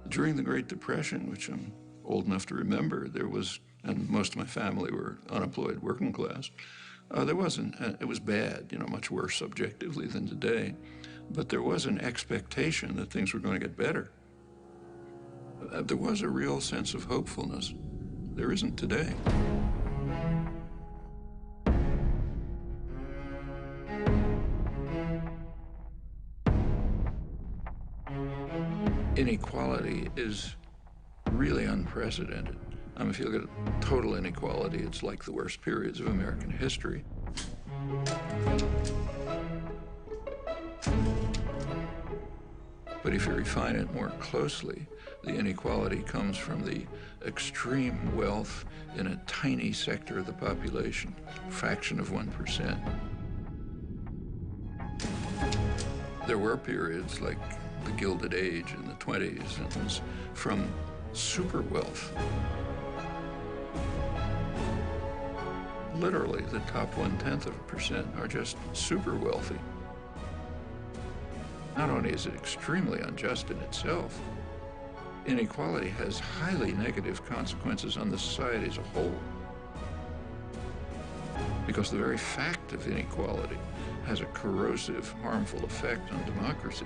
During the Great Depression, which I'm old enough to remember, there was, and most of my family were unemployed working class, there wasn't, it was bad, much worse subjectively than today, but there was an expectation that things were going to get better. There was a real sense of hopefulness. There isn't today. Inequality is really unprecedented. If you look at total inequality, it's like the worst periods of American history. But if you refine it more closely, the inequality comes from the extreme wealth in a tiny sector of the population, fraction of 1%. There were periods like the Gilded Age in the 20s, and it was from super wealth. Literally, the top 0.1% are just super wealthy. Not only is it extremely unjust in itself, inequality has highly negative consequences on the society as a whole. Because the very fact of inequality has a corrosive, harmful effect on democracy.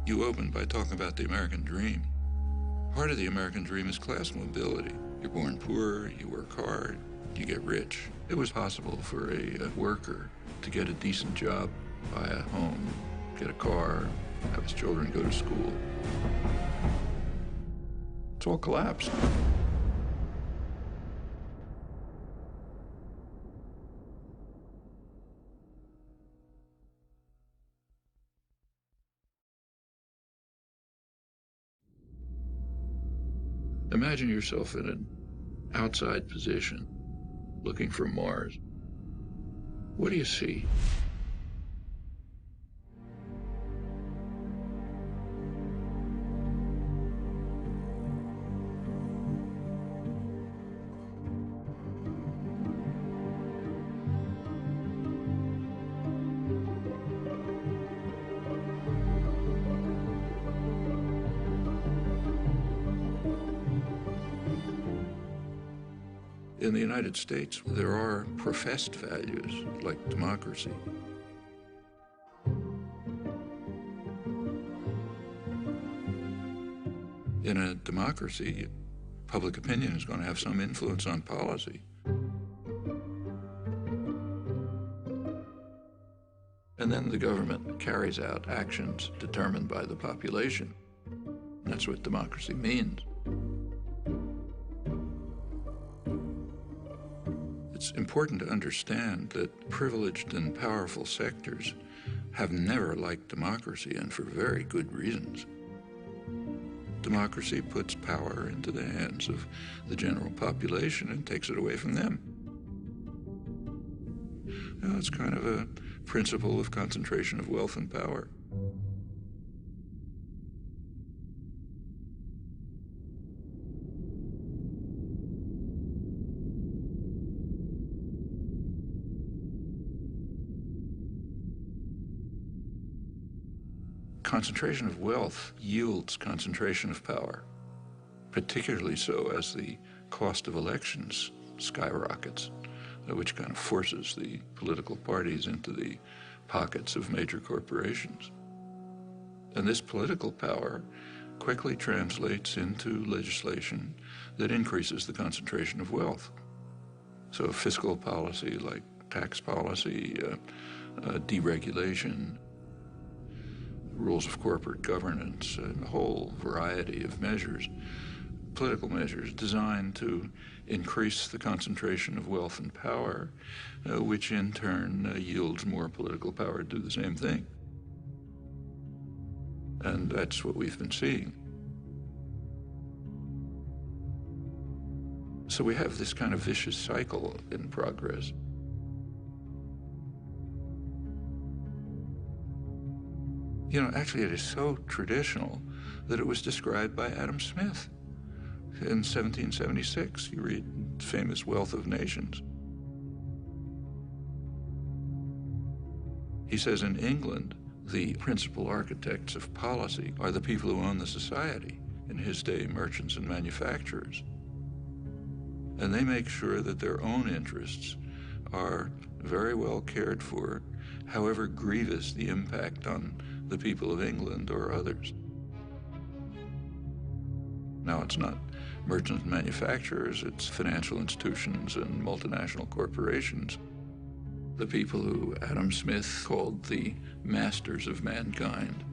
You opened by talking about the American dream. Part of the American dream is class mobility. You're born poor, you work hard, you get rich. It was possible for a worker to get a decent job, buy a home, get a car, have his children go to school. It's all collapsed. Imagine yourself in an outside position, looking from Mars. What do you see? In the United States, there are professed values like democracy. In a democracy, public opinion is going to have some influence on policy. And then the government carries out actions determined by the population. That's what democracy means. It's important to understand that privileged and powerful sectors have never liked democracy, and for very good reasons. Democracy puts power into the hands of the general population and takes it away from them. It's kind of a principle of concentration of wealth and power. Concentration of wealth yields concentration of power, particularly so as the cost of elections skyrockets, which kind of forces the political parties into the pockets of major corporations. And this political power quickly translates into legislation that increases the concentration of wealth. So fiscal policy like tax policy, deregulation, rules of corporate governance, and a whole variety of measures, political measures designed to increase the concentration of wealth and power, which in turn yields more political power to do the same thing. And that's what we've been seeing. So we have this kind of vicious cycle in progress. Actually, it is so traditional that it was described by Adam Smith in 1776. You read famous Wealth of Nations. He says in England, the principal architects of policy are the people who own the society, in his day, merchants and manufacturers. And they make sure that their own interests are very well cared for, however grievous the impact on the people of England or others. Now, it's not merchants and manufacturers, it's financial institutions and multinational corporations. The people who Adam Smith called the masters of mankind.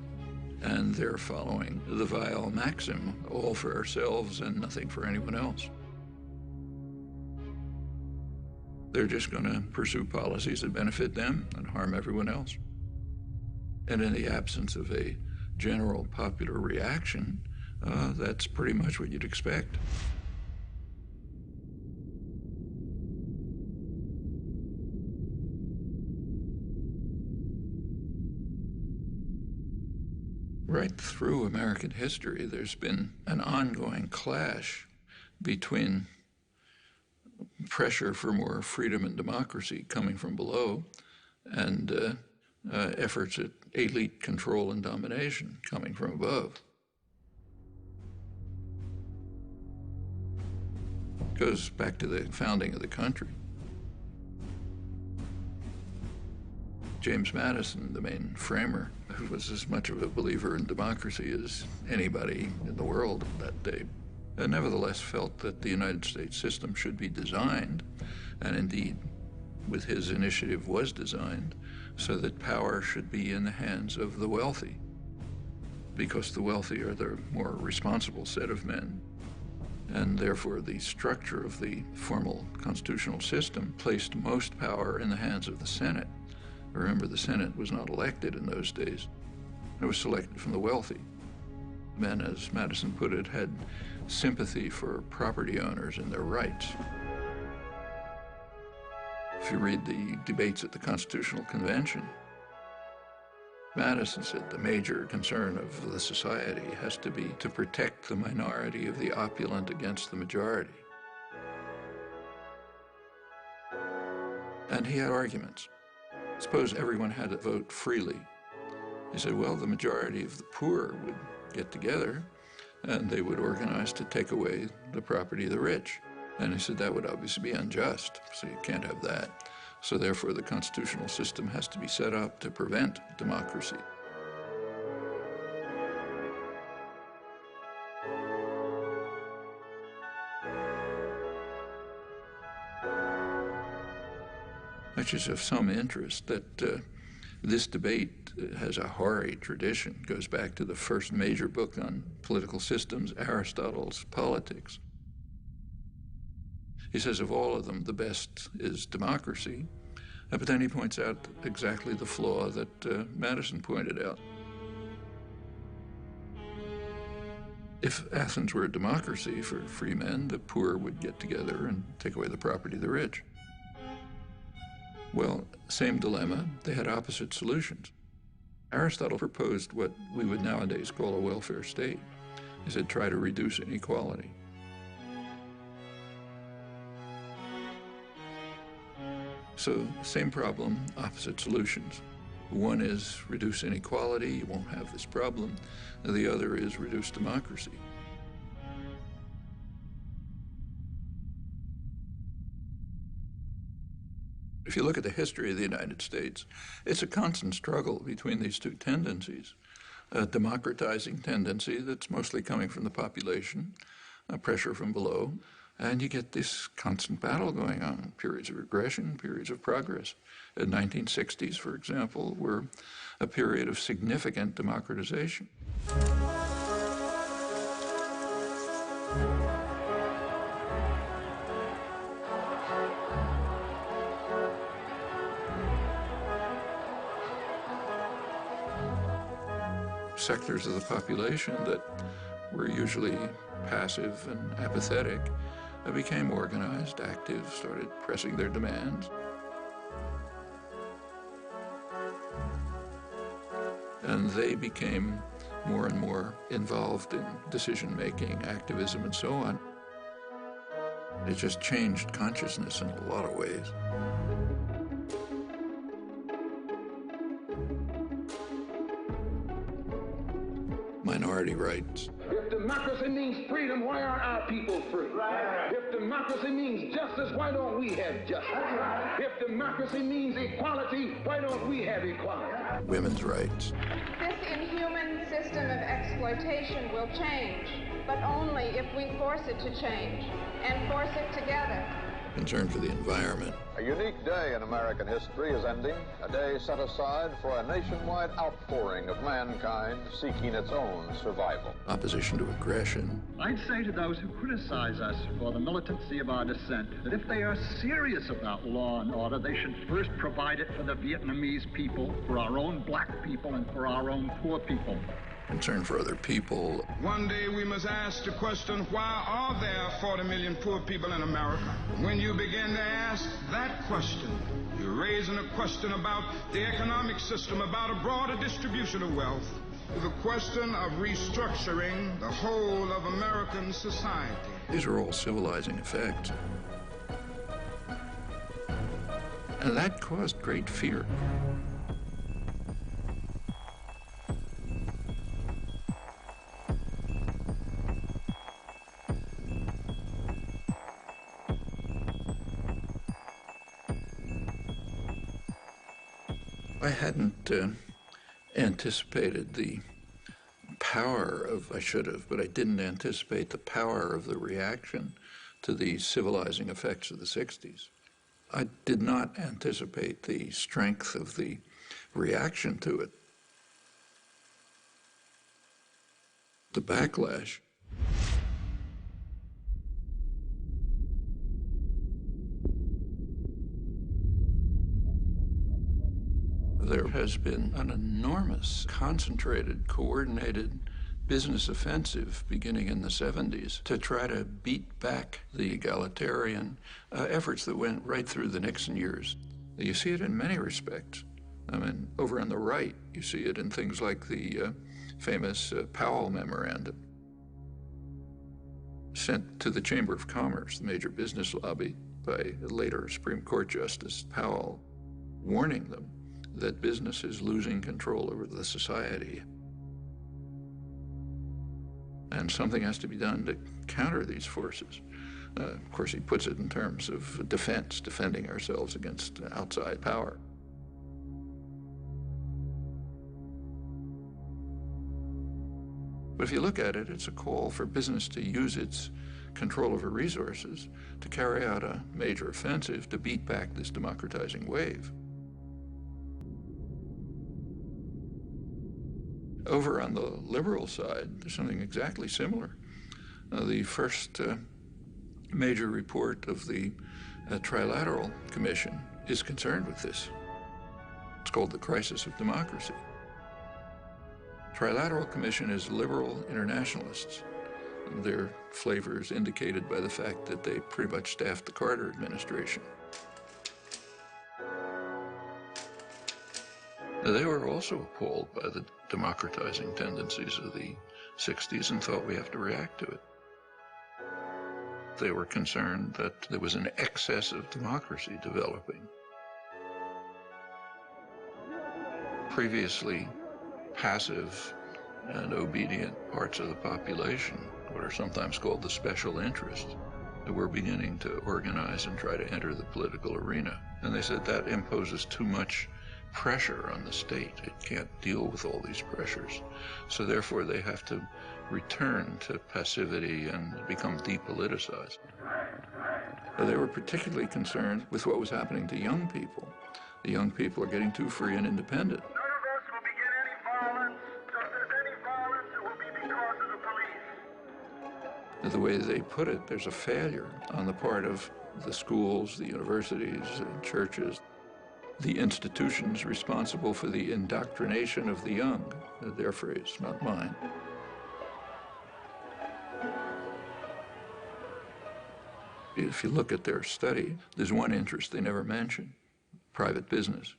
And they're following the vile maxim, all for ourselves and nothing for anyone else. They're just going to pursue policies that benefit them and harm everyone else. And in the absence of a general popular reaction, that's pretty much what you'd expect. Right through American history, there's been an ongoing clash between pressure for more freedom and democracy coming from below and efforts at elite control and domination coming from above. It goes back to the founding of the country. James Madison, the main framer, who was as much of a believer in democracy as anybody in the world that day, nevertheless felt that the United States system should be designed, and indeed, with his initiative, was designed, so that power should be in the hands of the wealthy, because the wealthy are the more responsible set of men. And therefore, the structure of the formal constitutional system placed most power in the hands of the Senate. Remember, the Senate was not elected in those days. It was selected from the wealthy. Men, as Madison put it, had sympathy for property owners and their rights. If you read the debates at the Constitutional Convention, Madison said the major concern of the society has to be to protect the minority of the opulent against the majority. And he had arguments. Suppose everyone had to vote freely. He said, well, the majority of the poor would get together and they would organize to take away the property of the rich. And he said that would obviously be unjust, so you can't have that. So therefore, the constitutional system has to be set up to prevent democracy. Which is of some interest that this debate has a hoary tradition, goes back to the first major book on political systems, Aristotle's Politics. He says of all of them, the best is democracy, but then he points out exactly the flaw that Madison pointed out. If Athens were a democracy for free men, the poor would get together and take away the property of the rich. Well, same dilemma, they had opposite solutions. Aristotle proposed what we would nowadays call a welfare state. He said, try to reduce inequality. So, same problem, opposite solutions. One is reduce inequality, you won't have this problem. The other is reduce democracy. If you look at the history of the United States, it's a constant struggle between these two tendencies. A democratizing tendency that's mostly coming from the population, pressure from below, and you get this constant battle going on, periods of regression, periods of progress. The 1960s, for example, were a period of significant democratization. Sectors of the population that were usually passive and apathetic became organized, active, started pressing their demands. And they became more and more involved in decision-making, activism, and so on. It just changed consciousness in a lot of ways. minority rights. If democracy means freedom, why are our people free? Right. If democracy means justice, why don't we have justice? Right. If democracy means equality, why don't we have equality? Women's rights. This inhuman system of exploitation will change, but only if we force it to change, and force it together. Concern for the environment. A unique day in American history is ending, a day set aside for a nationwide outpouring of mankind seeking its own survival. Opposition to aggression. I'd say to those who criticize us for the militancy of our dissent that if they are serious about law and order, they should first provide it for the Vietnamese people, for our own black people, and for our own poor people. Concern for other people. One day we must ask the question, why are there 40 million poor people in America? When you begin to ask that question, you're raising a question about the economic system, about a broader distribution of wealth, the question of restructuring the whole of American society. These are all civilizing effects. And that caused great fear. I hadn't anticipated the power of, I should have, but I didn't anticipate the power of the reaction to the civilizing effects of the 60s. I did not anticipate the strength of the reaction to it. The backlash. There has been an enormous, concentrated, coordinated business offensive beginning in the 70s to try to beat back the egalitarian efforts that went right through the Nixon years. You see it in many respects. I mean, over on the right, you see it in things like the famous Powell Memorandum, sent to the Chamber of Commerce, the major business lobby, by later Supreme Court Justice Powell, warning them that business is losing control over the society. And something has to be done to counter these forces. Of course, he puts it in terms of defense, defending ourselves against outside power. But if you look at it, it's a call for business to use its control over resources to carry out a major offensive to beat back this democratizing wave. Over on the liberal side, there's something exactly similar. The first major report of the Trilateral Commission is concerned with this. It's called the Crisis of Democracy. Trilateral Commission is liberal internationalists. Their flavor is indicated by the fact that they pretty much staffed the Carter administration. They were also appalled by the democratizing tendencies of the 60s and thought we have to react to it. They were concerned that there was an excess of democracy developing. Previously passive and obedient parts of the population, what are sometimes called the special interest, were beginning to organize and try to enter the political arena. And they said that imposes too much pressure on the state. It can't deal with all these pressures. So therefore they have to return to passivity and become depoliticized. They were particularly concerned with what was happening to young people. The young people are getting too free and independent. None of us will begin any violence. Just as any violence, it will be because of the police. The way they put it, there's a failure on the part of the schools, the universities, churches, the institutions responsible for the indoctrination of the young. Their phrase, not mine. If you look at their study, there's one interest they never mention: private business.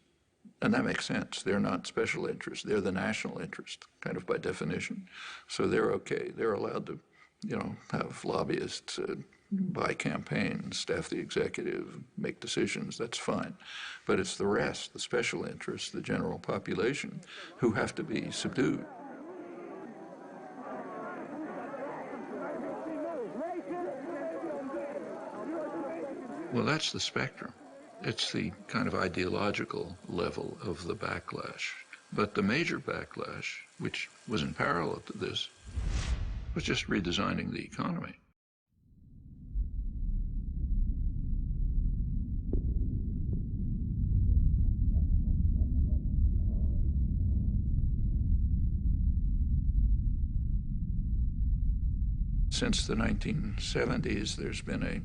And that makes sense. They're not special interests. They're the national interest, kind of by definition. So they're okay. They're allowed to, have lobbyists buy campaigns, staff the executive, make decisions. That's fine. But it's the rest, the special interests, the general population, who have to be subdued. Well, that's the spectrum. It's the kind of ideological level of the backlash. But the major backlash, which was in parallel to this, was just redesigning the economy. Since the 1970s, there's been a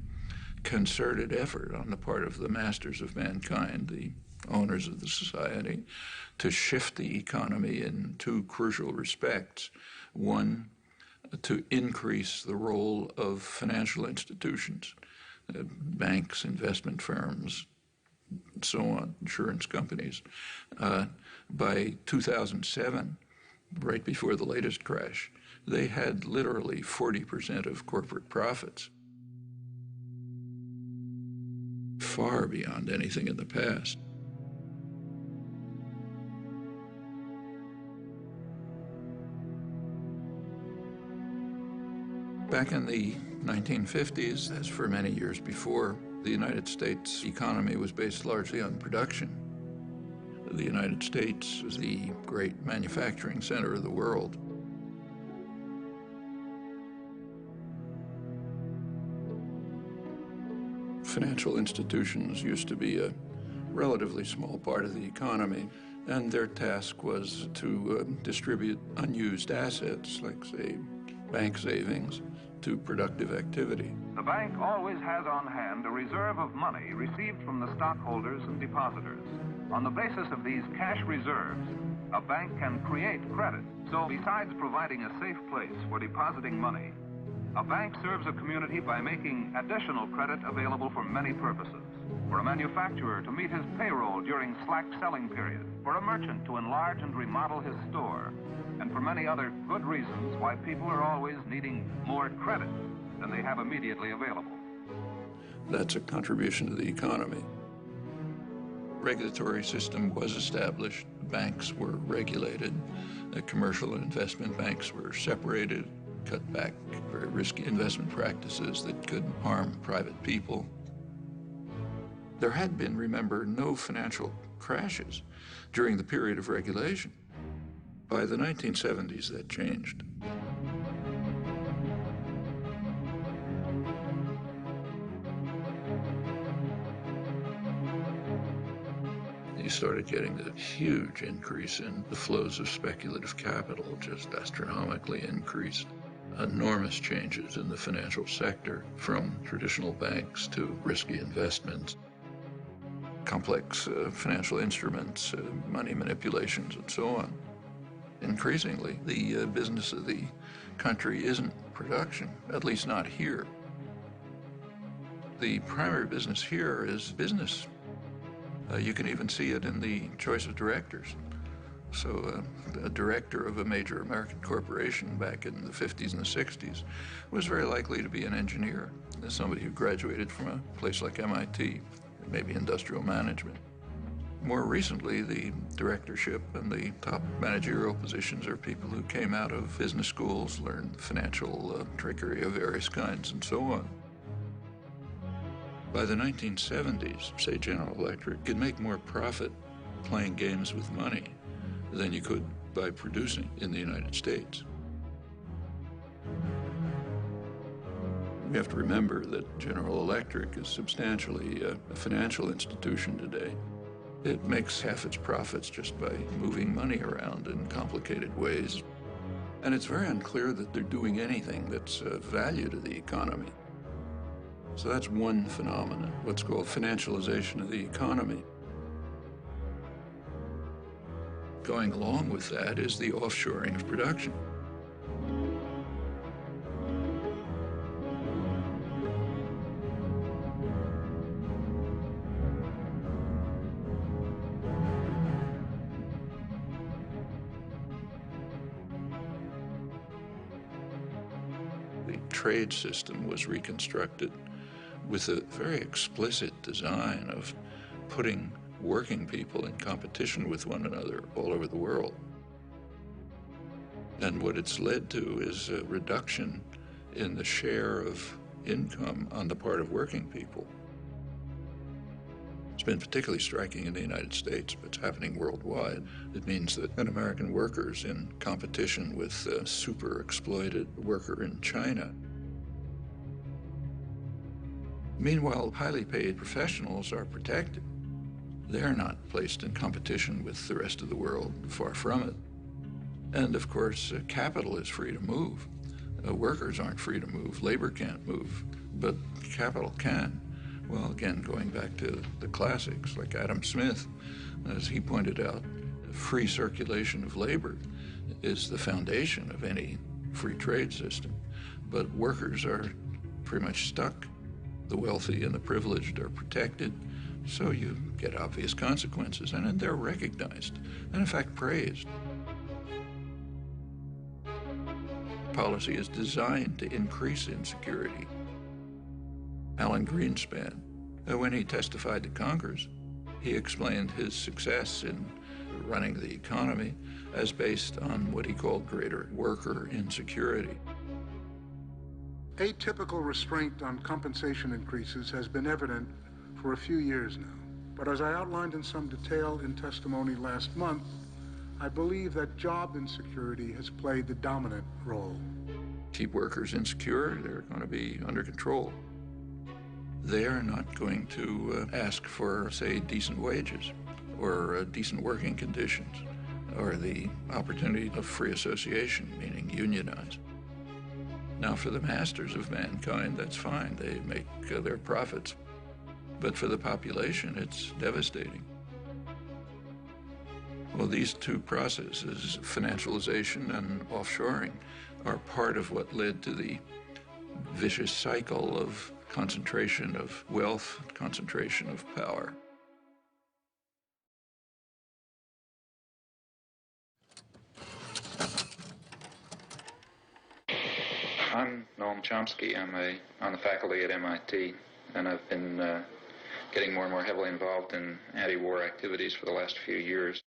concerted effort on the part of the masters of mankind, the owners of the society, to shift the economy in two crucial respects. One, to increase the role of financial institutions, banks, investment firms, so on, insurance companies. By 2007, right before the latest crash, they had literally 40% of corporate profits, far beyond anything in the past. Back in the 1950s, as for many years before, the United States economy was based largely on production. The United States was the great manufacturing center of the world. Financial institutions used to be a relatively small part of the economy, and their task was to distribute unused assets, like, say, bank savings, to productive activity. The bank always has on hand a reserve of money received from the stockholders and depositors. On the basis of these cash reserves, a bank can create credit. So besides providing a safe place for depositing money, a bank serves a community by making additional credit available for many purposes. For a manufacturer to meet his payroll during slack selling periods, for a merchant to enlarge and remodel his store, and for many other good reasons why people are always needing more credit than they have immediately available. That's a contribution to the economy. Regulatory system was established, banks were regulated, the commercial and investment banks were separated, cut back very risky investment practices that could harm private people. There had been, remember, no financial crashes during the period of regulation. By the 1970s, that changed. You started getting a huge increase in the flows of speculative capital, just astronomically increased. Enormous changes in the financial sector, from traditional banks to risky investments, complex financial instruments, money manipulations, and so on. Increasingly, the business of the country isn't production, at least not here. The primary business here is business. You can even see it in the choice of directors. So a director of a major American corporation back in the 50s and the 60s was very likely to be an engineer, somebody who graduated from a place like MIT, maybe industrial management. More recently, the directorship and the top managerial positions are people who came out of business schools, learned financial trickery of various kinds, and so on. By the 1970s, say General Electric could make more profit playing games with money than you could by producing in the United States. We have to remember that General Electric is substantially a financial institution today. It makes half its profits just by moving money around in complicated ways. And it's very unclear that they're doing anything that's of value to the economy. So that's one phenomenon, what's called financialization of the economy. Going along with that is the offshoring of production. The trade system was reconstructed with a very explicit design of putting working people in competition with one another all over the world. And what it's led to is a reduction in the share of income on the part of working people. been particularly striking in the United States, but it's happening worldwide. It means that an American worker is in competition with a super exploited worker in China. Meanwhile, highly paid professionals are protected. They're not placed in competition with the rest of the world, far from it. And of course, capital is free to move. Workers aren't free to move. Labor can't move, but capital can. Well, again, going back to the classics, like Adam Smith, as he pointed out, free circulation of labor is the foundation of any free trade system. But workers are pretty much stuck. The wealthy and the privileged are protected, so you get obvious consequences, and they're recognized, and in fact praised. Policy is designed to increase insecurity. Alan Greenspan, when he testified to Congress, he explained his success in running the economy as based on what he called greater worker insecurity. Atypical restraint on compensation increases has been evident for a few years now. But as I outlined in some detail in testimony last month, I believe that job insecurity has played the dominant role. Keep workers insecure, they're going to be under control. They are not going to ask for, say, decent wages or decent working conditions or the opportunity of free association, meaning unionize. Now, for the masters of mankind, that's fine. They make their profits. But for the population, it's devastating. Well, these two processes, financialization and offshoring, are part of what led to the vicious cycle of concentration of wealth, concentration of power. I'm Noam Chomsky. I'm on the faculty at MIT, and I've been getting more and more heavily involved in anti-war activities for the last few years.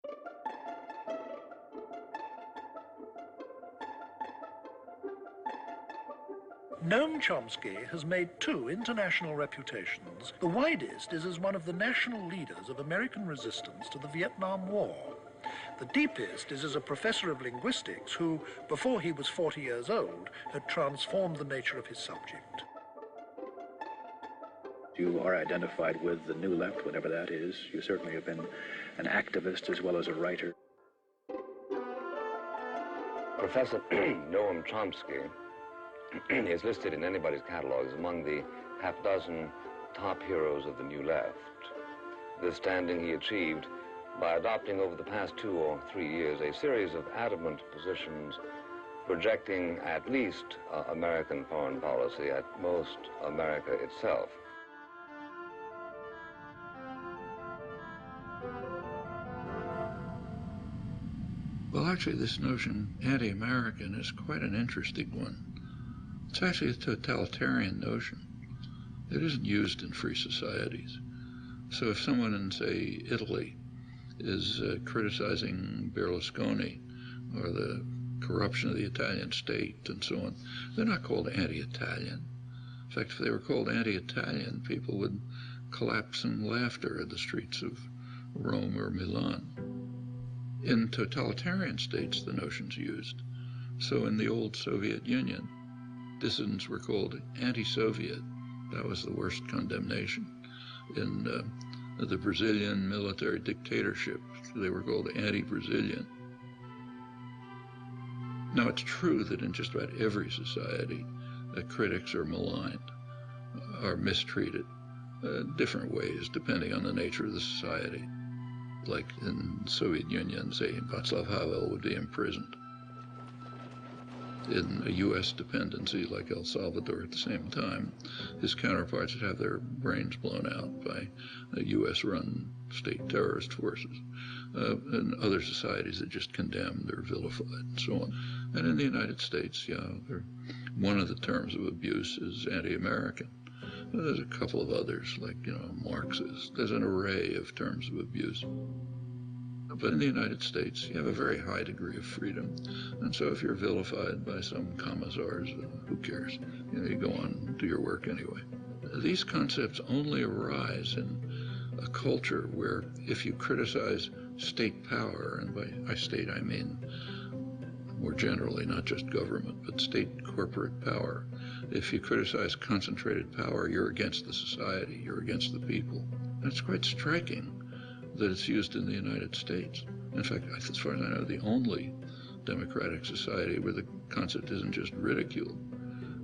Noam Chomsky has made two international reputations. The widest is as one of the national leaders of American resistance to the Vietnam War. The deepest is as a professor of linguistics who, before he was 40 years old, had transformed the nature of his subject. You are identified with the New Left, whatever that is. You certainly have been an activist as well as a writer. Professor Noam Chomsky is listed in anybody's catalog as among the half-dozen top heroes of the New Left. This standing he achieved by adopting over the past 2 or 3 years a series of adamant positions projecting at least American foreign policy, at most America itself. Well, actually, this notion, anti-American, is quite an interesting one. It's actually a totalitarian notion. It isn't used in free societies. So if someone in, say, Italy is criticizing Berlusconi or the corruption of the Italian state and so on, they're not called anti-Italian. In fact, if they were called anti-Italian, people would collapse in laughter in the streets of Rome or Milan. In totalitarian states, the notion's used. So in the old Soviet Union, dissidents were called anti-Soviet. That was the worst condemnation. In the Brazilian military dictatorship, they were called anti-Brazilian. Now, it's true that in just about every society, critics are maligned, are mistreated, different ways depending on the nature of the society. Like in the Soviet Union, say, Václav Havel would be imprisoned. In a U.S. dependency like El Salvador at the same time, his counterparts would have their brains blown out by U.S.-run state terrorist forces. In other societies, they're just condemned or vilified and so on. And in the United States, one of the terms of abuse is anti-American. There's a couple of others, like, Marxist. There's an array of terms of abuse. But in the United States, you have a very high degree of freedom. And so if you're vilified by some commissars, who cares? You go on and do your work anyway. These concepts only arise in a culture where if you criticize state power, and by state I mean more generally, not just government, but state corporate power, if you criticize concentrated power, you're against the society, you're against the people. That's quite striking that it's used in the United States. In fact, as far as I know, the only democratic society where the concept isn't just ridiculed.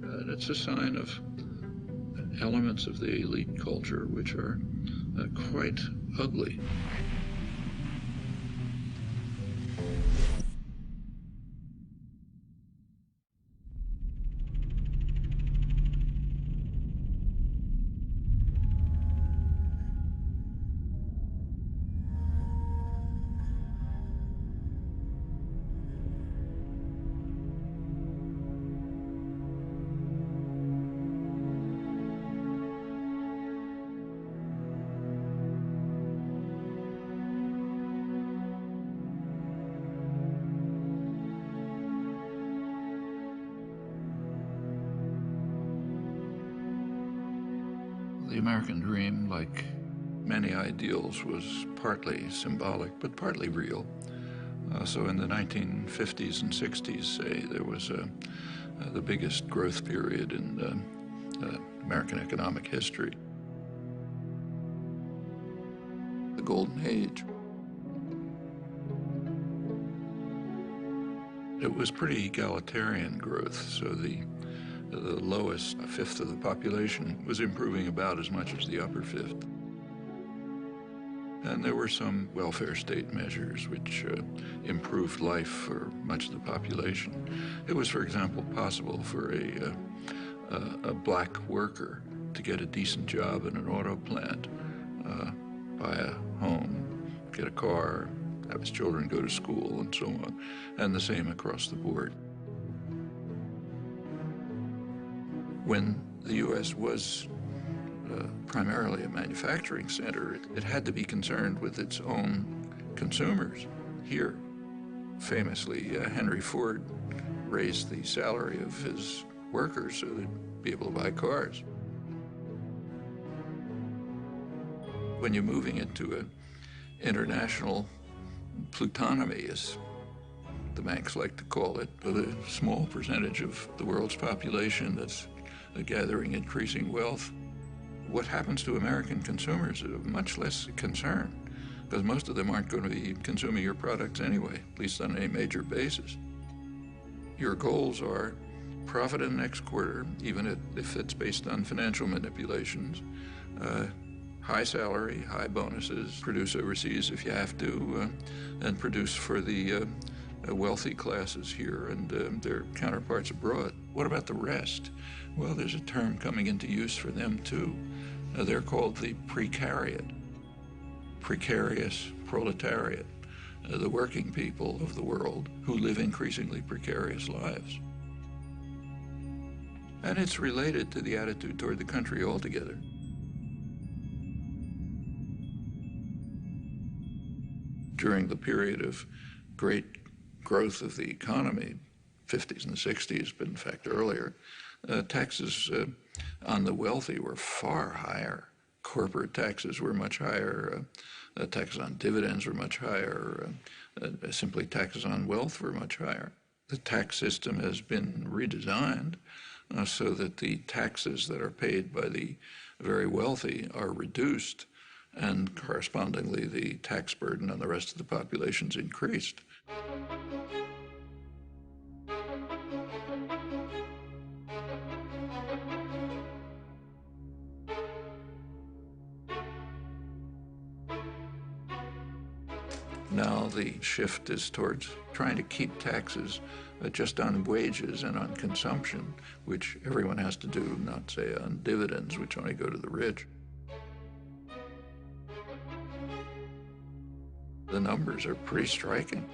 And it's a sign of elements of the elite culture which are quite ugly. The American dream, like many ideals, was partly symbolic, but partly real. So in the 1950s and 60s, say, there was the biggest growth period in American economic history. The Golden Age. It was pretty egalitarian growth, so the lowest fifth of the population was improving about as much as the upper fifth. And there were some welfare state measures which improved life for much of the population. It was, for example, possible for a black worker to get a decent job in an auto plant, buy a home, get a car, have his children go to school, and so on, and the same across the board. When the U.S. was primarily a manufacturing center, it had to be concerned with its own consumers. Here, famously, Henry Ford raised the salary of his workers so they'd be able to buy cars. When you're moving into an international plutonomy, as the banks like to call it, with a small percentage of the world's population that's gathering increasing wealth, what happens to American consumers is much less concern, because most of them aren't going to be consuming your products anyway, at least on any major basis. Your goals are profit in the next quarter, even if it's based on financial manipulations, high salary, high bonuses, produce overseas if you have to, and produce for the wealthy classes here and their counterparts abroad. What about the rest? Well, there's a term coming into use for them too. They're called the precariat, precarious proletariat, the working people of the world who live increasingly precarious lives. And it's related to the attitude toward the country altogether. During the period of great growth of the economy, 50s and the 60s, but in fact earlier, taxes on the wealthy were far higher. Corporate taxes were much higher. Taxes on dividends were much higher. Simply taxes on wealth were much higher. The tax system has been redesigned so that the taxes that are paid by the very wealthy are reduced, and correspondingly the tax burden on the rest of the population's increased. Now the shift is towards trying to keep taxes just on wages and on consumption, which everyone has to do, not say on dividends, which only go to the rich. The numbers are pretty striking.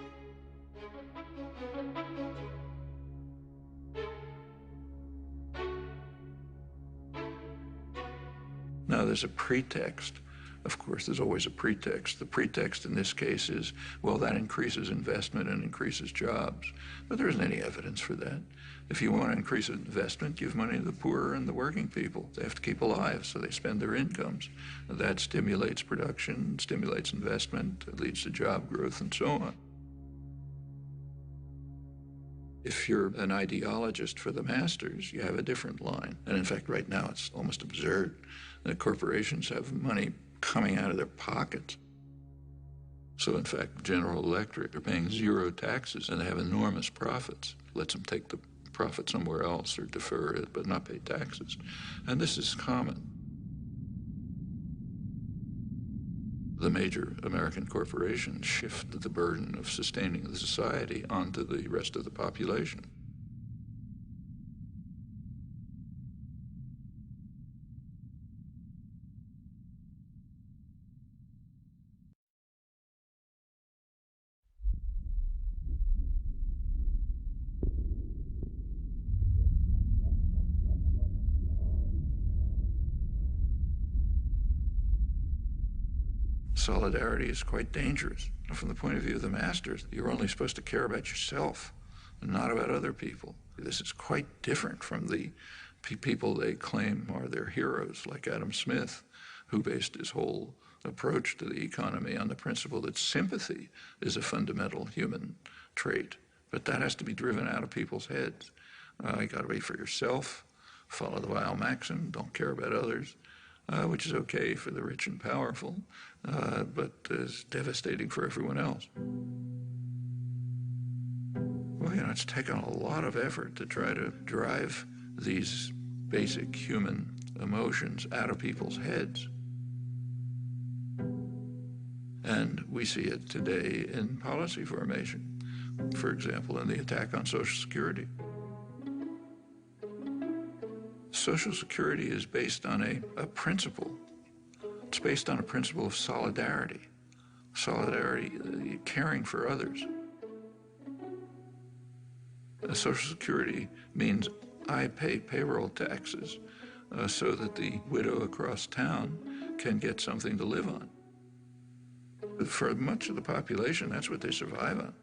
Now there's a pretext Of course, there's always a pretext. The pretext in this case is, well, that increases investment and increases jobs. But there isn't any evidence for that. If you want to increase investment, give money to the poor and the working people. They have to keep alive, so they spend their incomes. That stimulates production, stimulates investment, it leads to job growth, and so on. If you're an ideologist for the masters, you have a different line. And in fact, right now, it's almost absurd that corporations have money coming out of their pockets. So in fact, General Electric are paying zero taxes, and they have enormous profits. Lets them take the profit somewhere else or defer it, but not pay taxes. And this is common. The major American corporations shift the burden of sustaining the society onto the rest of the population. Solidarity is quite dangerous. From the point of view of the masters, you're only supposed to care about yourself and not about other people. This is quite different from the people they claim are their heroes, like Adam Smith, who based his whole approach to the economy on the principle that sympathy is a fundamental human trait. But that has to be driven out of people's heads. You got to wait for yourself, follow the Weil maxim, don't care about others. Which is okay for the rich and powerful, but is devastating for everyone else. Well, you know, it's taken a lot of effort to try to drive these basic human emotions out of people's heads. And we see it today in policy formation. For example, in the attack on Social Security. Social Security is based on a principle. It's based on a principle of solidarity. Solidarity, caring for others. Social Security means I pay payroll taxes so that the widow across town can get something to live on. For much of the population, that's what they survive on.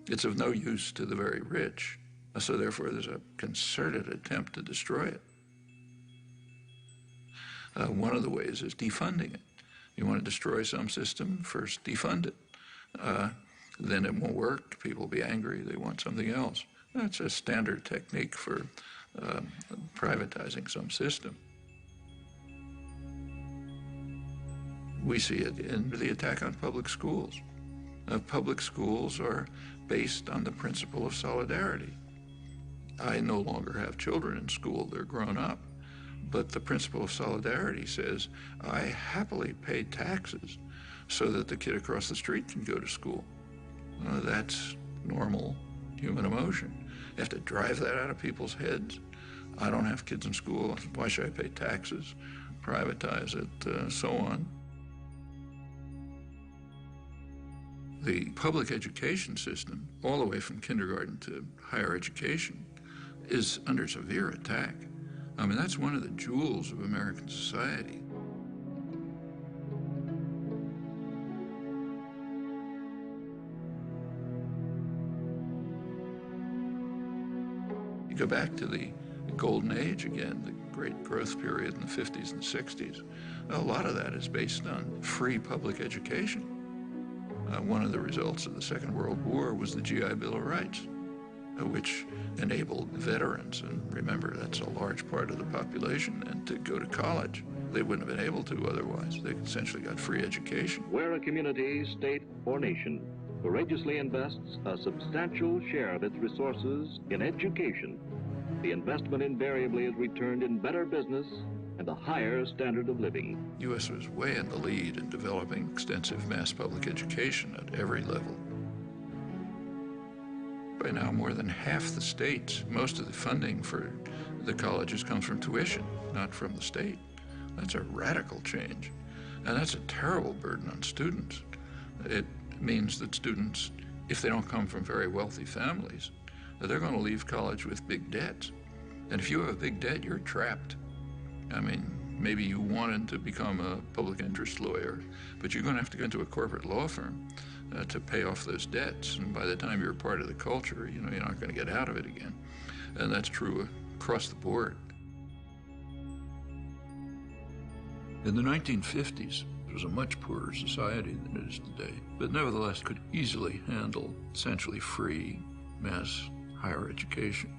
It's of no use to the very rich. So therefore, there's a concerted attempt to destroy it. One of the ways is defunding it. You want to destroy some system, first defund it. Then it won't work, people will be angry, they want something else. That's a standard technique for privatizing some system. We see it in the attack on public schools. Public schools are based on the principle of solidarity. I no longer have children in school, they're grown up. But the principle of solidarity says, I happily pay taxes so that the kid across the street can go to school. That's normal human emotion. You have to drive that out of people's heads. I don't have kids in school, why should I pay taxes, privatize it, so on. The public education system, all the way from kindergarten to higher education, is under severe attack. I mean, that's one of the jewels of American society. You go back to the golden age again, the great growth period in the 50s and 60s. A lot of that is based on free public education. One of the results of the Second World War was the GI Bill of Rights, which enabled veterans, and remember that's a large part of the population, and to go to college. They wouldn't have been able to otherwise. They essentially got free education. Where a community, state, or nation courageously invests a substantial share of its resources in education, the investment invariably is returned in better business and a higher standard of living. The U.S. was way in the lead in developing extensive mass public education at every level. By now, more than half the states, most of the funding for the colleges comes from tuition, not from the state. That's a radical change, and that's a terrible burden on students. It means that students, if they don't come from very wealthy families, they're going to leave college with big debts. And if you have a big debt, you're trapped. I mean, Maybe you wanted to become a public interest lawyer, but you're going to have to go into a corporate law firm to pay off those debts. And by the time you're part of the culture, you know, you're not going to get out of it again. And that's true across the board. In the 1950s, it was a much poorer society than it is today, but nevertheless could easily handle essentially free mass higher education.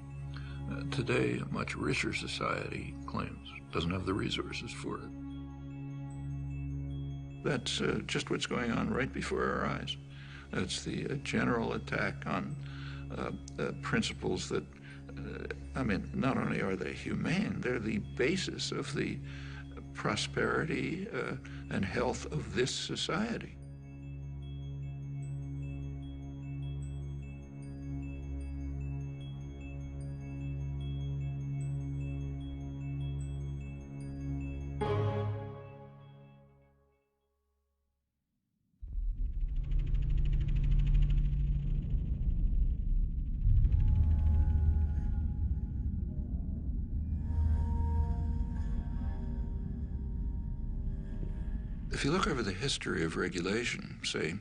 Today, a much richer society claims doesn't have the resources for it. That's just what's going on right before our eyes. It's the general attack on principles that, I mean, not only are they humane, they're the basis of the prosperity and health of this society. If you look over the history of regulation, say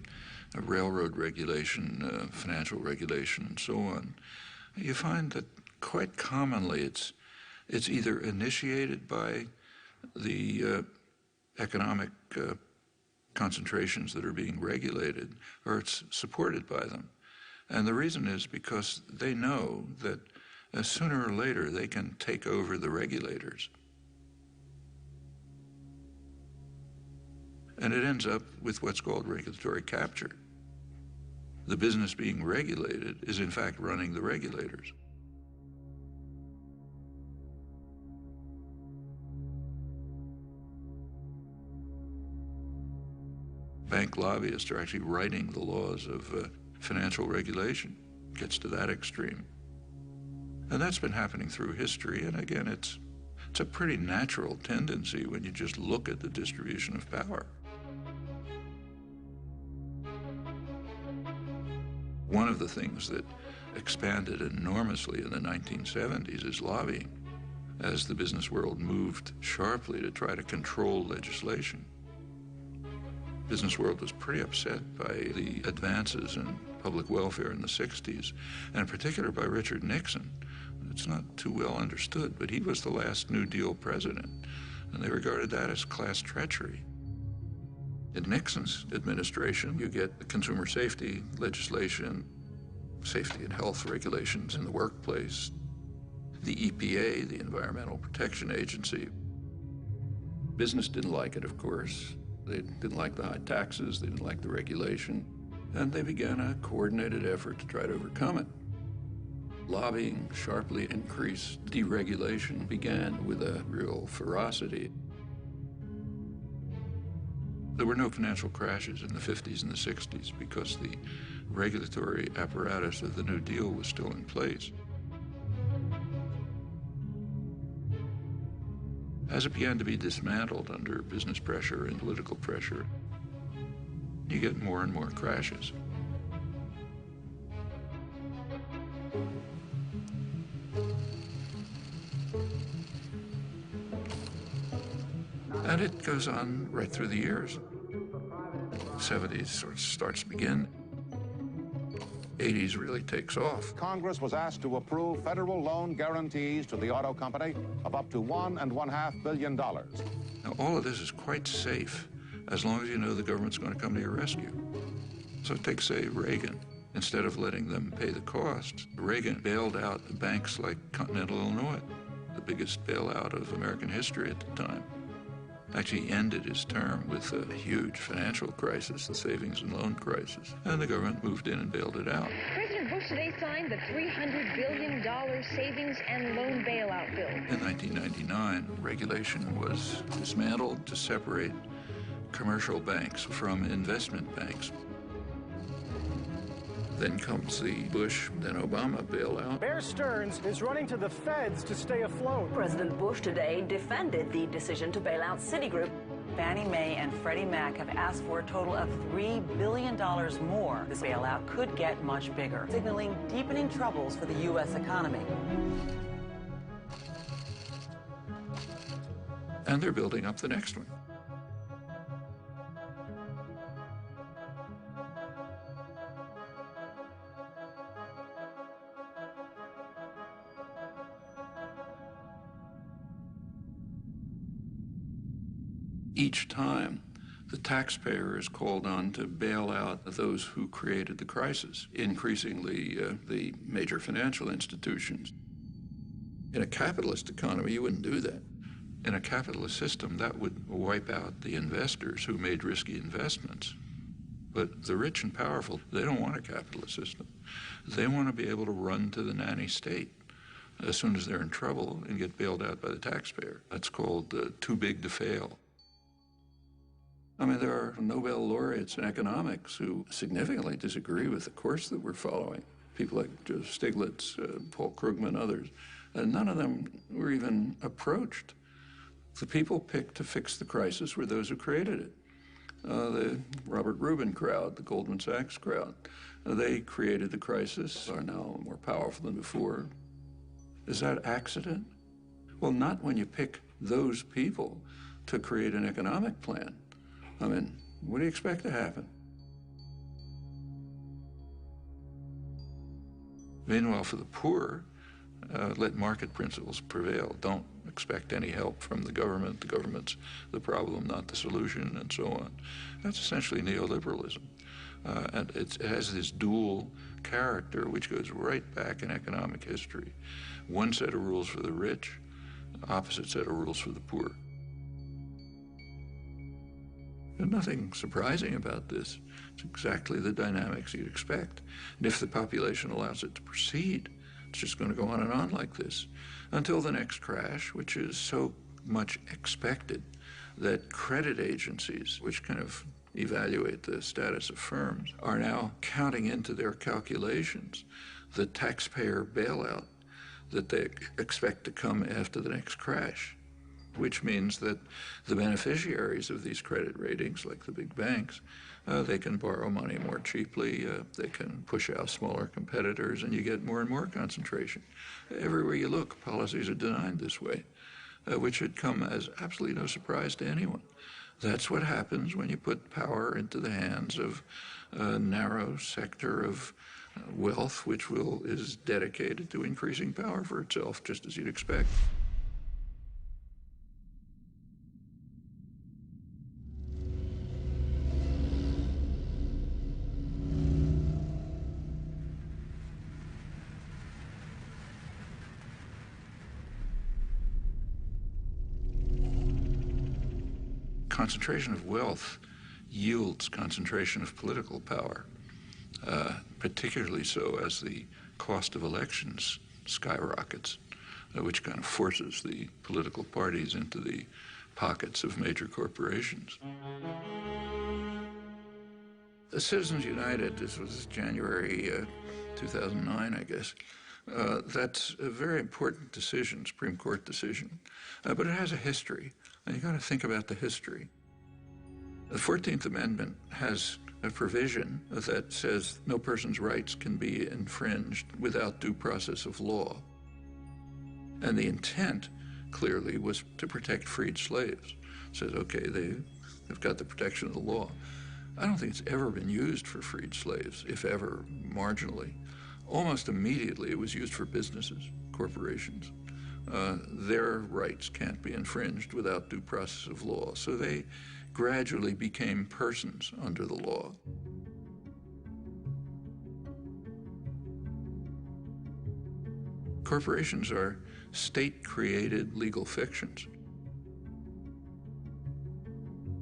railroad regulation, financial regulation, and so on, you find that quite commonly it's either initiated by the economic concentrations that are being regulated, or it's supported by them. And the reason is because they know that sooner or later they can take over the regulators. And it ends up with what's called regulatory capture. The business being regulated is in fact running the regulators. Bank lobbyists are actually writing the laws of financial regulation. It gets to that extreme. And that's been happening through history, and again, it's a pretty natural tendency when you just look at the distribution of power. One of the things that expanded enormously in the 1970s is lobbying, as the business world moved sharply to try to control legislation. The business world was pretty upset by the advances in public welfare in the 60s, and in particular by Richard Nixon. It's not too well understood, but he was the last New Deal president, and they regarded that as class treachery. In Nixon's administration, you get the consumer safety legislation, safety and health regulations in the workplace, the EPA, the Environmental Protection Agency. Business didn't like it, of course. They didn't like the high taxes, they didn't like the regulation, and they began a coordinated effort to try to overcome it. Lobbying sharply increased. Deregulation began with a real ferocity. There were no financial crashes in the 50s and the 60s because the regulatory apparatus of the New Deal was still in place. As it began to be dismantled under business pressure and political pressure, you get more and more crashes. And it goes on right through the years. 70s sort of starts to begin. 80s really takes off. Congress was asked to approve federal loan guarantees to the auto company of up to $1.5 billion. Now, all of this is quite safe as long as you know the government's going to come to your rescue. So take, say, Reagan. Instead of letting them pay the costs, Reagan bailed out banks like Continental Illinois, the biggest bailout of American history at the time. Actually ended his term with a huge financial crisis, the savings and loan crisis, and the government moved in and bailed it out. President Bush today signed the $300 billion savings and loan bailout bill. In 1999, regulation was dismantled to separate commercial banks from investment banks. Then comes the Bush, then Obama bailout. Bear Stearns is running to the feds to stay afloat. President Bush today defended the decision to bail out Citigroup. Fannie Mae and Freddie Mac have asked for a total of $3 billion more. This bailout could get much bigger, signaling deepening troubles for the U.S. economy. and they're building up the next one. Each time, the taxpayer is called on to bail out those who created the crisis, increasingly the major financial institutions. In a capitalist economy, you wouldn't do that. In a capitalist system, that would wipe out the investors who made risky investments. But the rich and powerful, they don't want a capitalist system. They want to be able to run to the nanny state as soon as they're in trouble and get bailed out by the taxpayer. That's called too big to fail. I mean, there are Nobel laureates in economics who significantly disagree with the course that we're following. People like Joseph Stiglitz, Paul Krugman, others. None of them were even approached. The people picked to fix the crisis were those who created it. The Robert Rubin crowd, the Goldman Sachs crowd, they created the crisis, are now more powerful than before. Is that accident? Well, not when you pick those people to create an economic plan. I mean, what do you expect to happen? Meanwhile, for the poor, let market principles prevail. Don't expect any help from the government. The government's the problem, not the solution, and so on. That's essentially neoliberalism. And it has this dual character, which goes right back in economic history. One set of rules for the rich, opposite set of rules for the poor. There's nothing surprising about this. It's exactly the dynamics you'd expect. And if the population allows it to proceed, it's just going to go on and on like this until the next crash, which is so much expected that credit agencies, which kind of evaluate the status of firms, are now counting into their calculations the taxpayer bailout that they expect to come after the next crash, which means that the beneficiaries of these credit ratings, like the big banks, they can borrow money more cheaply, they can push out smaller competitors, and you get more and more concentration. Everywhere you look, policies are designed this way, which should come as absolutely no surprise to anyone. That's what happens when you put power into the hands of a narrow sector of wealth, which is dedicated to increasing power for itself, just as you'd expect. Concentration of wealth yields concentration of political power, particularly so as the cost of elections skyrockets, which kind of forces the political parties into the pockets of major corporations. The Citizens United, this was January 2009, I guess. That's a very important decision, Supreme Court decision, but it has a history. And you got to think about the history. The 14th Amendment has a provision that says no person's rights can be infringed without due process of law. And the intent, clearly, was to protect freed slaves. It says, okay, they've got the protection of the law. I don't think it's ever been used for freed slaves, if ever, marginally. Almost immediately, it was used for businesses, corporations. Their rights can't be infringed without due process of law. So they gradually became persons under the law. Corporations are state-created legal fictions.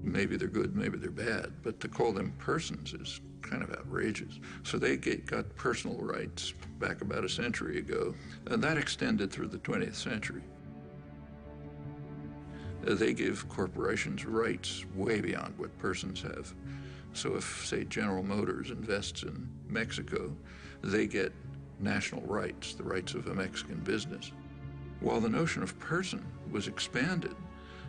Maybe they're good, maybe they're bad, but to call them persons is kind of outrageous. So they got personal rights back about a century ago, and that extended through the 20th century. They give corporations rights way beyond what persons have. So if, say, General Motors invests in Mexico, they get national rights, the rights of a Mexican business. While the notion of person was expanded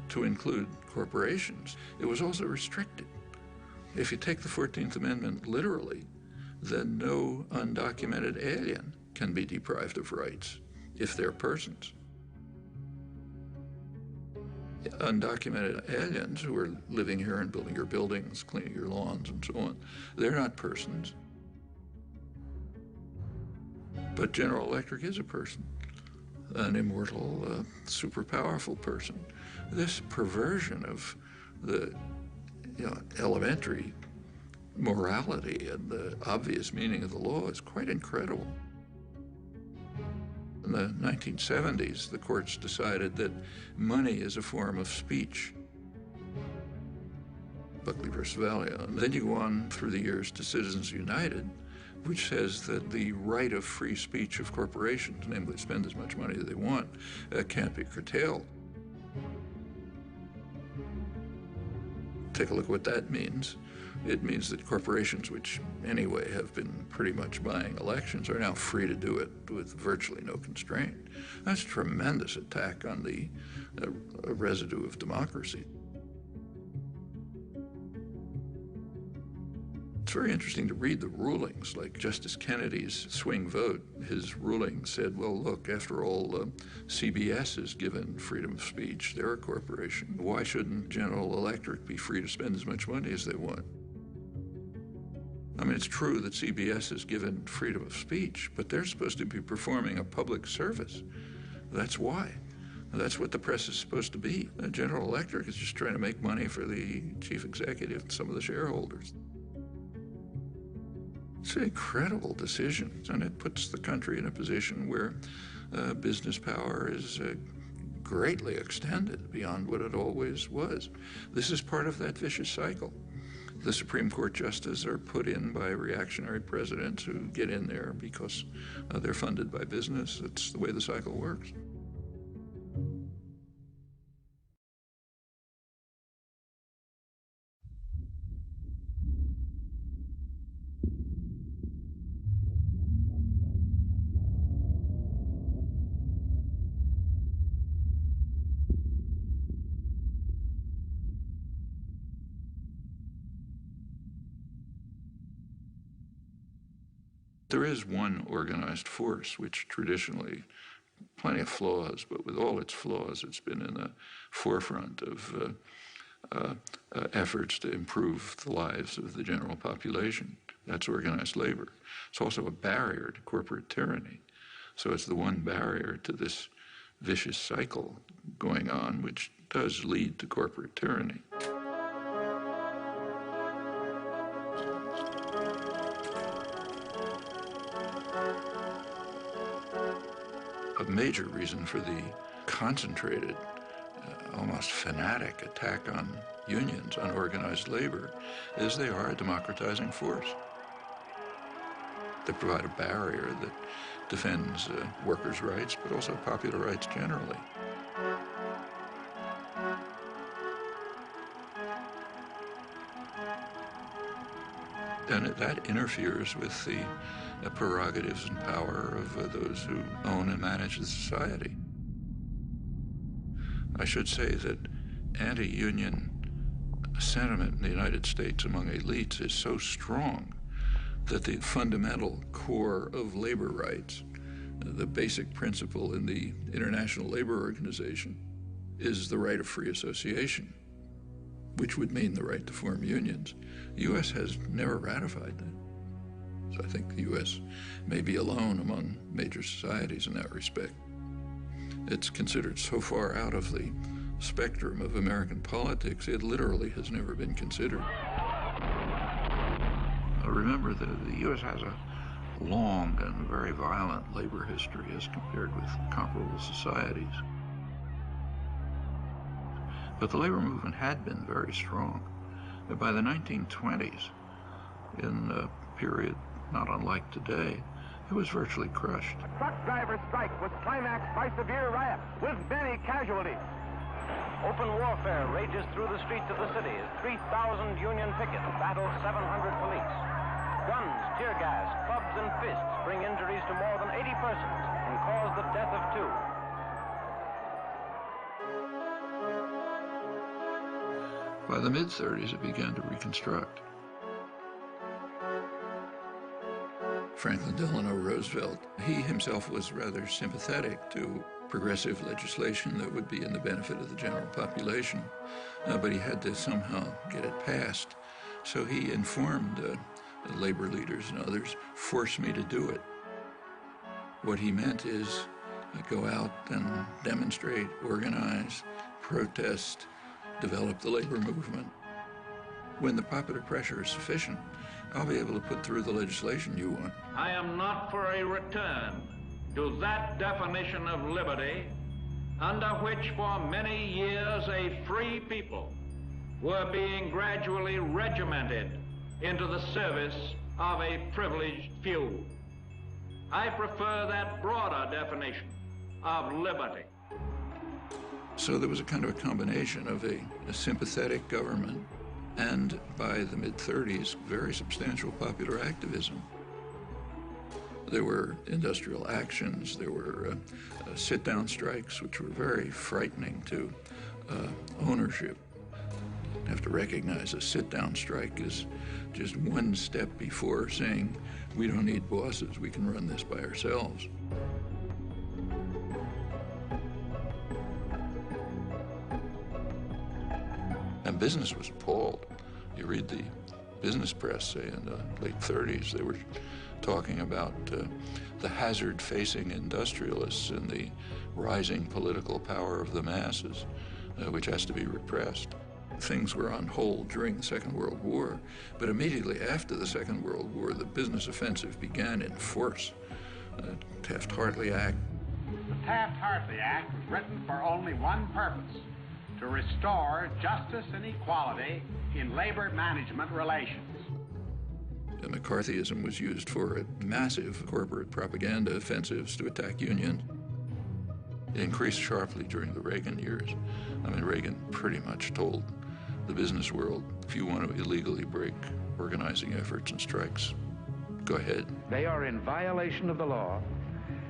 to include corporations, it was also restricted. If you take the 14th Amendment literally, then no undocumented alien can be deprived of rights if they're persons. undocumented aliens who are living here and building your buildings, cleaning your lawns, and so on. They're not persons. But General Electric is a person, an immortal, super powerful person. This perversion of the elementary morality and the obvious meaning of the law is quite incredible. In the 1970s, the courts decided that money is a form of speech. Buckley versus Valia. And then you go on through the years to Citizens United, which says that the right of free speech of corporations, namely to spend as much money as they want, can't be curtailed. Take a look at what that means. It means that corporations, which anyway have been pretty much buying elections, are now free to do it with virtually no constraint. That's a tremendous attack on the residue of democracy. It's very interesting to read the rulings, like Justice Kennedy's swing vote. His ruling said, well, look, after all, CBS is given freedom of speech. They're a corporation. Why shouldn't General Electric be free to spend as much money as they want? I mean, it's true that CBS is given freedom of speech, but they're supposed to be performing a public service. That's why. That's what the press is supposed to be. General Electric is just trying to make money for the chief executive and some of the shareholders. It's an incredible decision, and it puts the country in a position where business power is greatly extended beyond what it always was. This is part of that vicious cycle. The Supreme Court justices are put in by reactionary presidents who get in there because they're funded by business. It's the way the cycle works. There is one organized force which traditionally, plenty of flaws, but with all its flaws, it's been in the forefront of efforts to improve the lives of the general population. That's organized labor. It's also a barrier to corporate tyranny. So it's the one barrier to this vicious cycle going on, which does lead to corporate tyranny. A major reason for the concentrated, almost fanatic attack on unions, on organized labor, is they are a democratizing force. They provide a barrier that defends workers' rights, but also popular rights generally. And that interferes with the prerogatives and power of those who own and manage the society. I should say that anti-union sentiment in the United States among elites is so strong that the fundamental core of labor rights, the basic principle in the International Labor Organization, is the right of free association, which would mean the right to form unions. The U.S. has never ratified that. So I think the U.S. may be alone among major societies in that respect. It's considered so far out of the spectrum of American politics, it literally has never been considered. Remember that the U.S. has a long and very violent labor history as compared with comparable societies. But the labor movement had been very strong. By the 1920s, in a period not unlike today, it was virtually crushed. A truck driver strike was climaxed by severe riot with many casualties. Open warfare rages through the streets of the city as 3,000 Union pickets battle 700 police. Guns, tear gas, clubs, and fists bring injuries to more than 80 persons and cause the death of 2. By the mid-30s, it began to reconstruct. Franklin Delano Roosevelt, he himself was rather sympathetic to progressive legislation that would be in the benefit of the general population, but he had to somehow get it passed. So he informed labor leaders and others, force me to do it. What he meant is go out and demonstrate, organize, protest, develop the labor movement. When the popular pressure is sufficient, I'll be able to put through the legislation you want. I am not for a return to that definition of liberty under which for many years a free people were being gradually regimented into the service of a privileged few. I prefer that broader definition of liberty. So there was a kind of a combination of a sympathetic government and, by the mid-30s, very substantial popular activism. There were industrial actions, there were sit-down strikes, which were very frightening to ownership. You have to recognize a sit-down strike is just one step before saying, we don't need bosses, we can run this by ourselves. And business was appalled. You read the business press, say, in the late 30s, they were talking about the hazard-facing industrialists and the rising political power of the masses, which has to be repressed. Things were on hold during the Second World War, but immediately after the Second World War, the business offensive began in force. Taft-Hartley Act. The Taft-Hartley Act was written for only one purpose: to restore justice and equality in labor management relations. McCarthyism was used for massive corporate propaganda offensives to attack unions. It increased sharply during the Reagan years. I mean, Reagan pretty much told the business world, if you want to illegally break organizing efforts and strikes, go ahead. They are in violation of the law,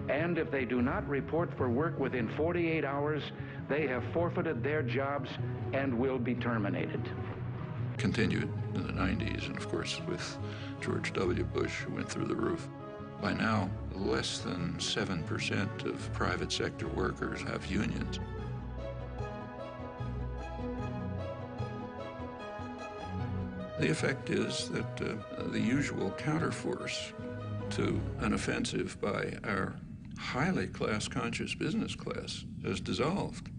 and if they do not report for work within 48 hours, they have forfeited their jobs and will be terminated. Continued in the 90s, and of course with George W. Bush, who went through the roof. By now, less than 7% of private sector workers have unions. The effect is that the usual counterforce to an offensive by our highly class-conscious business class has dissolved.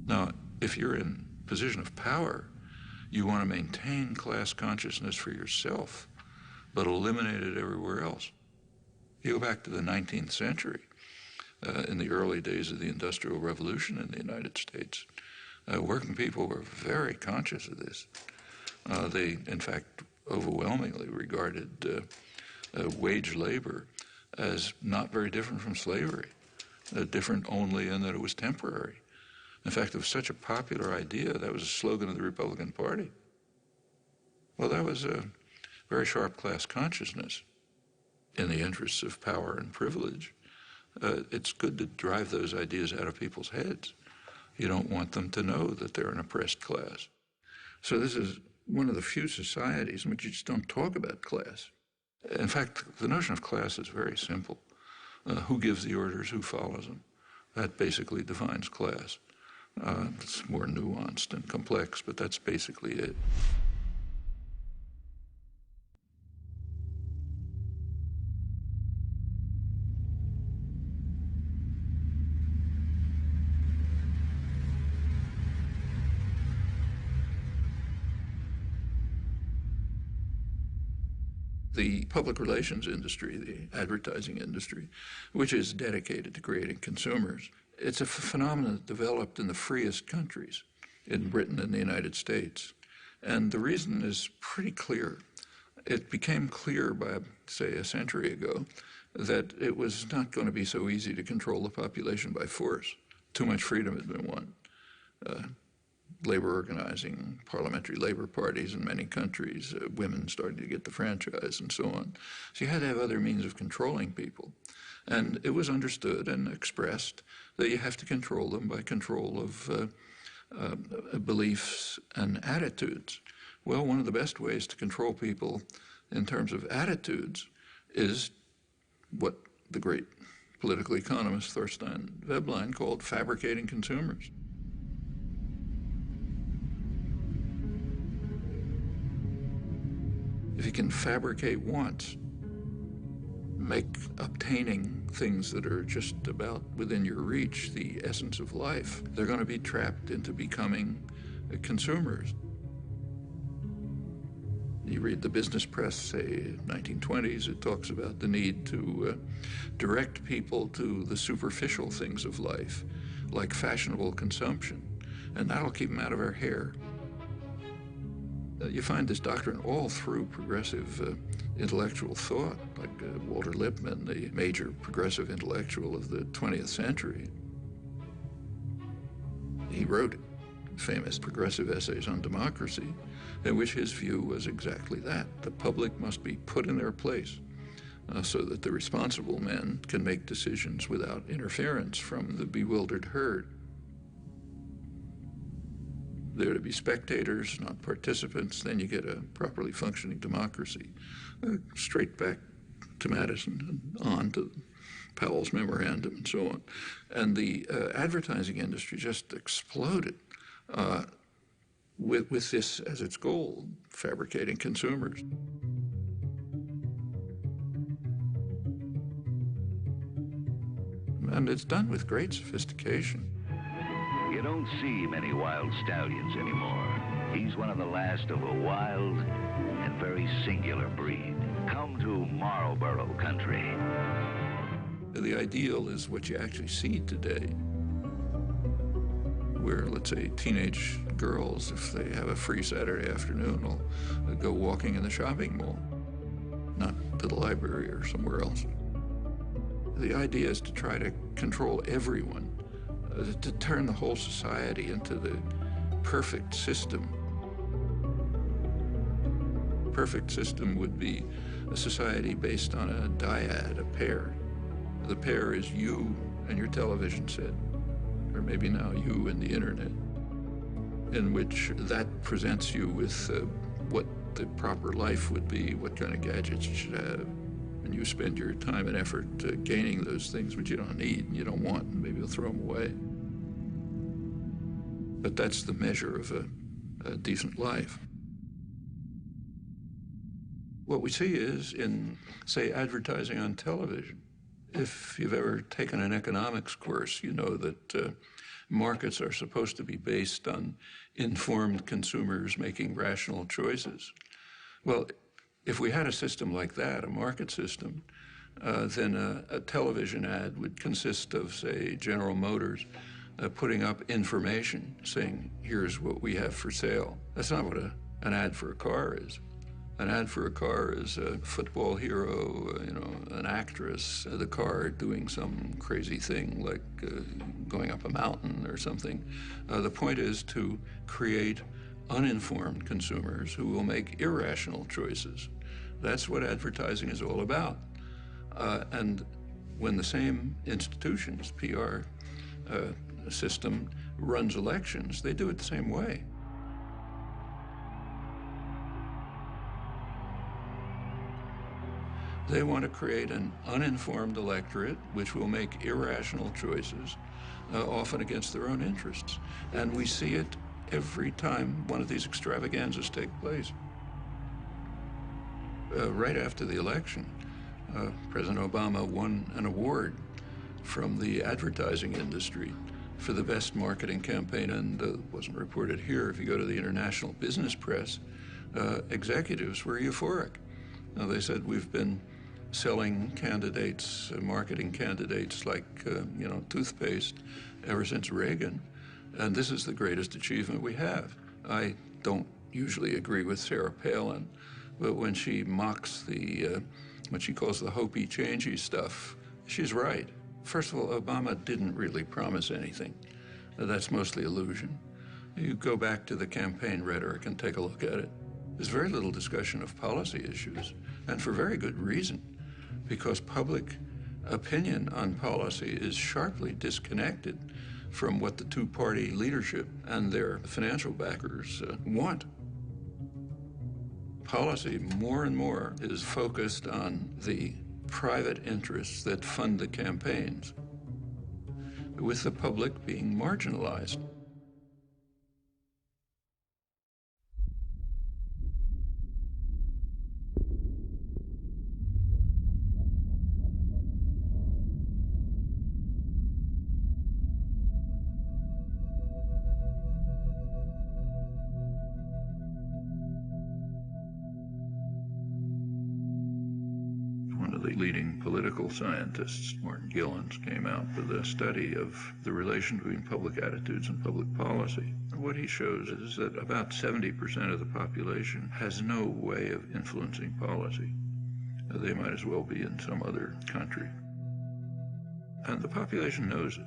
Now, if you're in a position of power, you want to maintain class consciousness for yourself, but eliminate it everywhere else. You go back to the 19th century, in the early days of the Industrial Revolution in the United States, working people were very conscious of this. They, in fact, overwhelmingly regarded wage labor as not very different from slavery, different only in that it was temporary. In fact, it was such a popular idea, that was a slogan of the Republican Party. Well, that was a very sharp class consciousness. In the interests of power and privilege, it's good to drive those ideas out of people's heads. You don't want them to know that they're an oppressed class. So this is one of the few societies in which you just don't talk about class. In fact, the notion of class is very simple. Who gives the orders, who follows them? That basically defines class. It's more nuanced and complex, but that's basically it. The public relations industry, the advertising industry, which is dedicated to creating consumers, it's a phenomenon that developed in the freest countries, in Britain and the United States. And the reason is pretty clear. It became clear by, say, a century ago that it was not going to be so easy to control the population by force. Too much freedom had been won. Labor organizing, parliamentary labor parties in many countries, women starting to get the franchise and so on. So you had to have other means of controlling people. And it was understood and expressed that you have to control them by control of beliefs and attitudes. Well, one of the best ways to control people in terms of attitudes is what the great political economist Thorstein Veblen called fabricating consumers. If you can fabricate wants, make obtaining things that are just about within your reach the essence of life, they're going to be trapped into becoming consumers. You read the business press, say, 1920s, it talks about the need to direct people to the superficial things of life, like fashionable consumption, and that'll keep them out of our hair. You find this doctrine all through progressive intellectual thought, like Walter Lippmann, the major progressive intellectual of the 20th century. He wrote famous progressive essays on democracy, in which his view was exactly that. The public must be put in their place so that the responsible men can make decisions without interference from the bewildered herd. They're to be spectators, not participants, then you get a properly functioning democracy. Straight back to Madison and on to Powell's memorandum and so on. And the advertising industry just exploded with this as its goal, fabricating consumers. And it's done with great sophistication. You don't see many wild stallions anymore. He's one of the last of a wild and very singular breed. Come to Marlboro country. The ideal is what you actually see today, where, let's say, teenage girls, if they have a free Saturday afternoon, will go walking in the shopping mall, not to the library or somewhere else. The idea is to try to control everyone, to turn the whole society into the perfect system. Perfect system would be a society based on a dyad, a pair. The pair is you and your television set, or maybe now you and the internet, in which that presents you with what the proper life would be, what kind of gadgets you should have. And you spend your time and effort gaining those things which you don't need and you don't want, and maybe you'll throw them away. But that's the measure of a decent life. What we see is in, say, advertising on television. If you've ever taken an economics course, you know that markets are supposed to be based on informed consumers making rational choices. Well, if we had a system like that, a market system, then a television ad would consist of, say, General Motors putting up information saying, here's what we have for sale. That's not what an ad for a car is. An ad for a car is a football hero, an actress, the car doing some crazy thing like going up a mountain or something. The point is to create uninformed consumers who will make irrational choices. That's what advertising is all about. And when the same institutions, PR system, runs elections, they do it the same way. They want to create an uninformed electorate which will make irrational choices, often against their own interests. And we see it every time one of these extravaganzas take place. Right after the election, President Obama won an award from the advertising industry for the best marketing campaign, and it wasn't reported here. If you go to the international business press, executives were euphoric. They said, we've been selling candidates, marketing candidates like, toothpaste ever since Reagan, and this is the greatest achievement we have. I don't usually agree with Sarah Palin, but when she mocks what she calls the hopey-changey stuff, she's right. First of all, Obama didn't really promise anything. That's mostly illusion. You go back to the campaign rhetoric and take a look at it. There's very little discussion of policy issues, and for very good reason, because public opinion on policy is sharply disconnected from what the two-party leadership and their financial backers want. Policy, more and more, is focused on the private interests that fund the campaigns, with the public being marginalized. Leading political scientists, Martin Gilens, came out with a study of the relation between public attitudes and public policy. And what he shows is that about 70% of the population has no way of influencing policy. They might as well be in some other country. And the population knows it.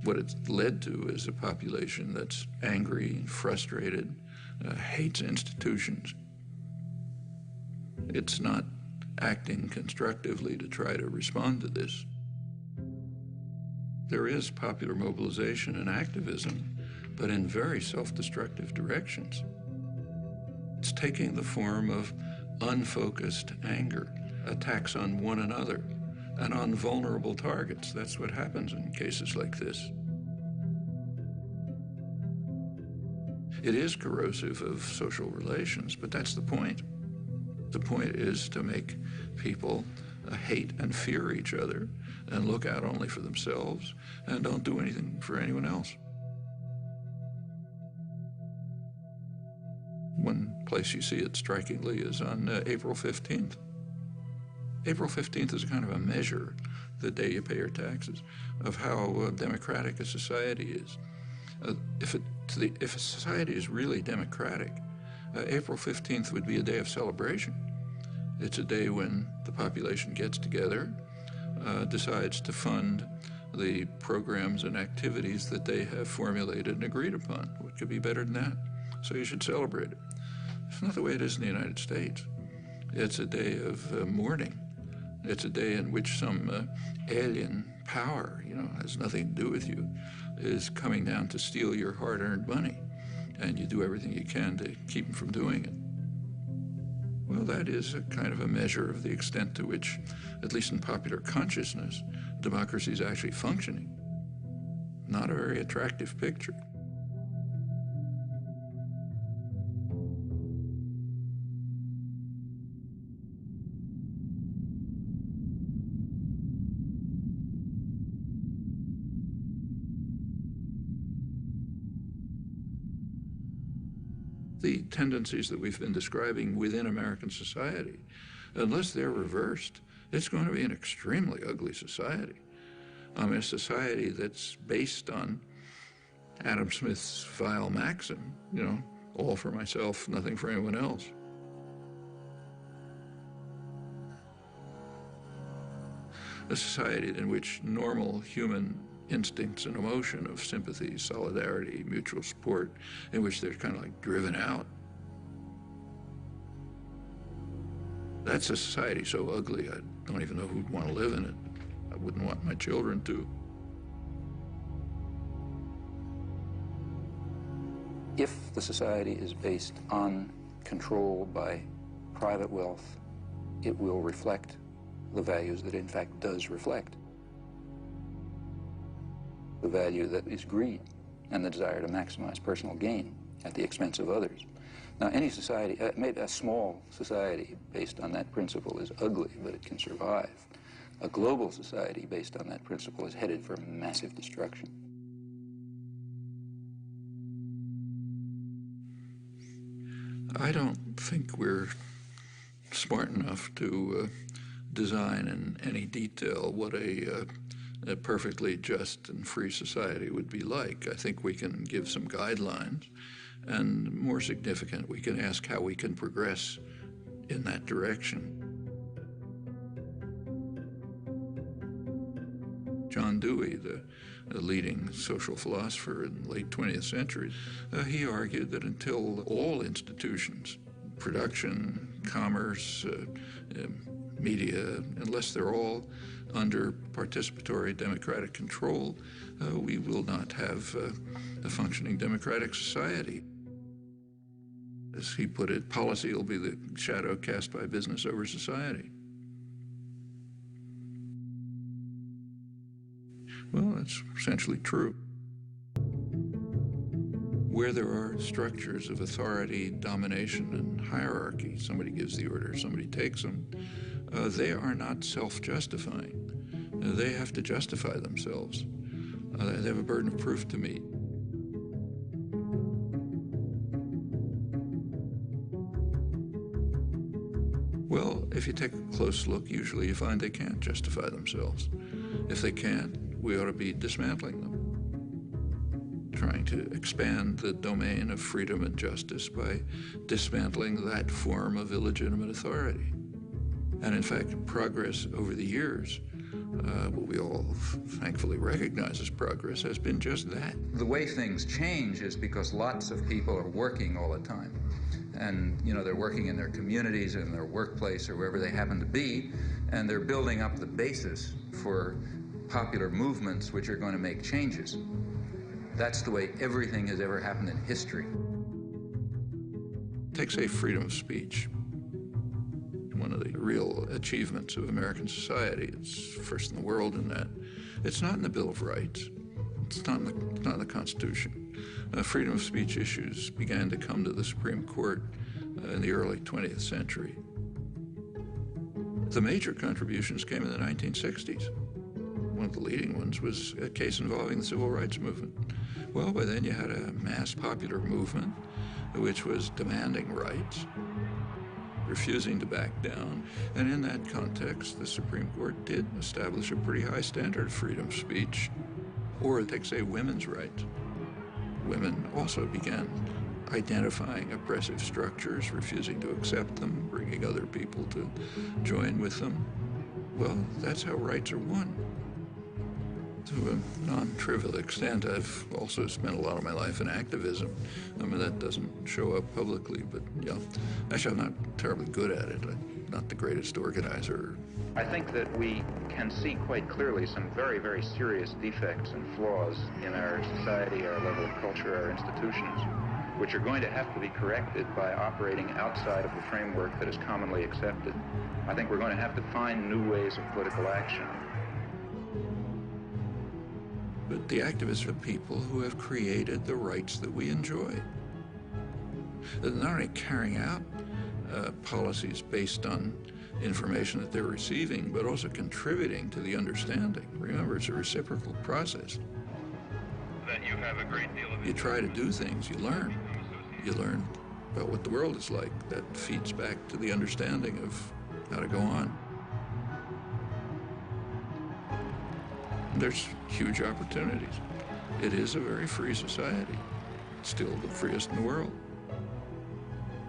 What it's led to is a population that's angry, frustrated, hates institutions. It's not acting constructively to try to respond to this. There is popular mobilization and activism, but in very self-destructive directions. It's taking the form of unfocused anger, attacks on one another, and on vulnerable targets. That's what happens in cases like this. It is corrosive of social relations, but that's the point. The point is to make people hate and fear each other and look out only for themselves and don't do anything for anyone else. One place you see it strikingly is on April 15th. April 15th is kind of a measure, the day you pay your taxes, of how democratic a society is. If a society is really democratic, April 15th would be a day of celebration. It's a day when the population gets together, decides to fund the programs and activities that they have formulated and agreed upon. What could be better than that? So you should celebrate it. It's not the way it is in the United States. It's a day of mourning. It's a day in which some alien power, has nothing to do with you, is coming down to steal your hard-earned money. And you do everything you can to keep them from doing it. Well, that is a kind of a measure of the extent to which, at least in popular consciousness, democracy is actually functioning. Not a very attractive picture. The tendencies that we've been describing within American society, unless they're reversed, it's going to be an extremely ugly society. A society that's based on Adam Smith's vile maxim, all for myself, nothing for anyone else. A society in which normal human instincts and emotion of sympathy, solidarity, mutual support, in which they're kind of like driven out. That's a society so ugly, I don't even know who'd want to live in it. I wouldn't want my children to. If the society is based on control by private wealth, it will reflect the values that it in fact does reflect. The value that is greed and the desire to maximize personal gain at the expense of others. Now, any society, maybe a small society based on that principle is ugly, but it can survive. A global society based on that principle is headed for massive destruction. I don't think we're smart enough to design in any detail what a perfectly just and free society would be like. I think we can give some guidelines, and more significant, we can ask how we can progress in that direction. John Dewey, the leading social philosopher in the late 20th century, he argued that until all institutions, production, commerce, media, unless they're all under participatory democratic control, we will not have a functioning democratic society. As he put it, policy will be the shadow cast by business over society. Well, that's essentially true. Where there are structures of authority, domination, and hierarchy, somebody gives the order, somebody takes them, they are not self-justifying. They have to justify themselves. They have a burden of proof to meet. Well, if you take a close look, usually you find they can't justify themselves. If they can't, we ought to be dismantling them, trying to expand the domain of freedom and justice by dismantling that form of illegitimate authority. And in fact, progress over the years, what we all thankfully recognize as progress, has been just that. The way things change is because lots of people are working all the time. And, you know, they're working in their communities, in their workplace, or wherever they happen to be, and they're building up the basis for popular movements which are going to make changes. That's the way everything has ever happened in history. Take, say, freedom of speech. One of the real achievements of American society. It's first in the world in that. It's not in the Bill of Rights. It's not in the Constitution. Freedom of speech issues began to come to the Supreme Court in the early 20th century. The major contributions came in the 1960s. One of the leading ones was a case involving the civil rights movement. Well, by then you had a mass popular movement which was demanding rights, refusing to back down. And in that context, the Supreme Court did establish a pretty high standard of freedom of speech. Or take, say, women's rights. Women also began identifying oppressive structures, refusing to accept them, bringing other people to join with them. Well, that's how rights are won. To a non-trivial extent, I've also spent a lot of my life in activism. I mean, that doesn't show up publicly, but yeah. Actually, I'm not terribly good at it. I'm not the greatest organizer. I think that we can see quite clearly some very, very serious defects and flaws in our society, our level of culture, our institutions, which are going to have to be corrected by operating outside of the framework that is commonly accepted. I think we're going to have to find new ways of political action. But the activists are people who have created the rights that we enjoy. They're not only carrying out policies based on information that they're receiving, but also contributing to the understanding. Remember, it's a reciprocal process. That you have a great deal of... You try to do things, you learn. You learn about what the world is like. That feeds back to the understanding of how to go on. There's huge opportunities. It is a very free society. It's still the freest in the world.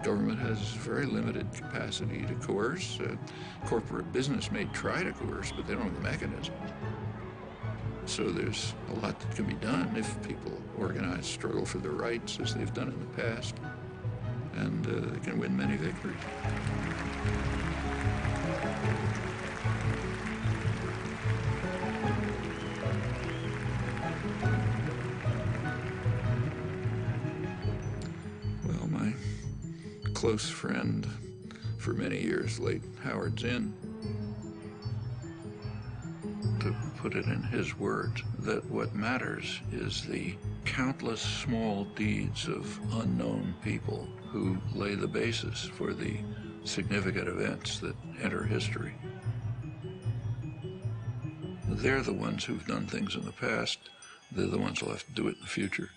Government has very limited capacity to coerce. Corporate business may try to coerce, but they don't have the mechanism. So there's a lot that can be done if people organize, struggle for their rights as they've done in the past, and they can win many victories. Well, my close friend for many years, late Howard Zinn, to put it in his words, that what matters is the countless small deeds of unknown people who lay the basis for the significant events that enter history. They're the ones who've done things in the past. They're the ones who'll have to do it in the future.